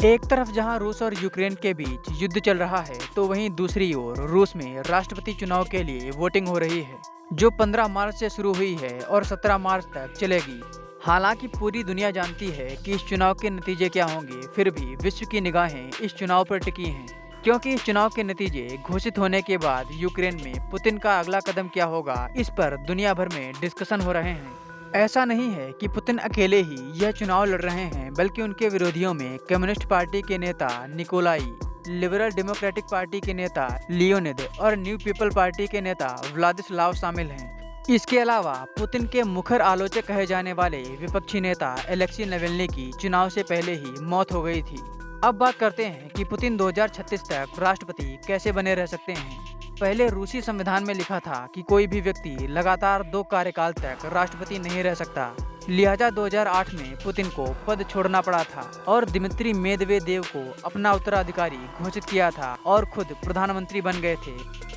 एक तरफ जहां रूस और यूक्रेन के बीच युद्ध चल रहा है, तो वहीं दूसरी ओर रूस में राष्ट्रपति चुनाव के लिए वोटिंग हो रही है, जो 15 मार्च से शुरू हुई है और 17 मार्च तक चलेगी। हालांकि पूरी दुनिया जानती है कि इस चुनाव के नतीजे क्या होंगे, फिर भी विश्व की निगाहें इस चुनाव पर टिकी हैं, क्योंकि इस चुनाव के नतीजे घोषित होने के बाद यूक्रेन में पुतिन का अगला कदम क्या होगा, इस पर दुनिया भर में डिस्कशन हो रहे हैं। ऐसा नहीं है कि पुतिन अकेले ही यह चुनाव लड़ रहे हैं, बल्कि उनके विरोधियों में कम्युनिस्ट पार्टी के नेता निकोलाई, लिबरल डेमोक्रेटिक पार्टी के नेता लियोनिद और न्यू पीपल पार्टी के नेता व्लादिस्लाव शामिल हैं। इसके अलावा पुतिन के मुखर आलोचक कहे जाने वाले विपक्षी नेता एलेक्सी नवेल्नी की चुनाव से पहले ही मौत हो गई थी। अब बात करते हैं कि पुतिन 2036 तक राष्ट्रपति कैसे बने रह सकते हैं। पहले रूसी संविधान में लिखा था कि कोई भी व्यक्ति लगातार 2 कार्यकाल तक राष्ट्रपति नहीं रह सकता। लिहाजा 2008 में पुतिन को पद छोड़ना पड़ा था और दिमित्री मेदवेदेव को अपना उत्तराधिकारी घोषित किया था और खुद प्रधानमंत्री बन गए थे।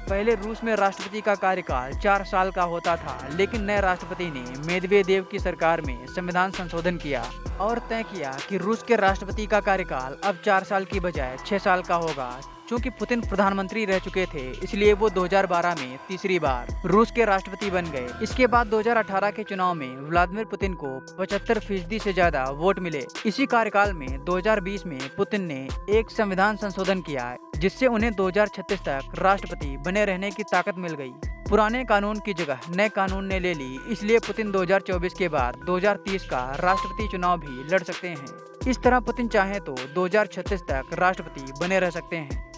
पहले रूस में राष्ट्रपति का कार्यकाल 4 साल का होता था, लेकिन नए राष्ट्रपति ने मेदवेदेव की सरकार में संविधान संशोधन किया और तय किया कि रूस के राष्ट्रपति का कार्यकाल अब 4 साल की बजाय 6 साल का होगा। चूंकि पुतिन प्रधानमंत्री रह चुके थे, इसलिए वो 2012 में तीसरी बार रूस के राष्ट्रपति बन गए। इसके बाद 2018 के चुनाव में व्लादिमीर पुतिन को 75% से ज्यादा वोट मिले। इसी कार्यकाल में 2020 में पुतिन ने एक संविधान संशोधन किया, जिससे उन्हें 2036 तक राष्ट्रपति बने रहने की ताकत मिल गई। पुराने कानून की जगह नए कानून ने ले ली, इसलिए पुतिन 2024 के बाद 2030 का राष्ट्रपति चुनाव भी लड़ सकते हैं। इस तरह पुतिन चाहे तो 2036 तक राष्ट्रपति बने रह सकते हैं।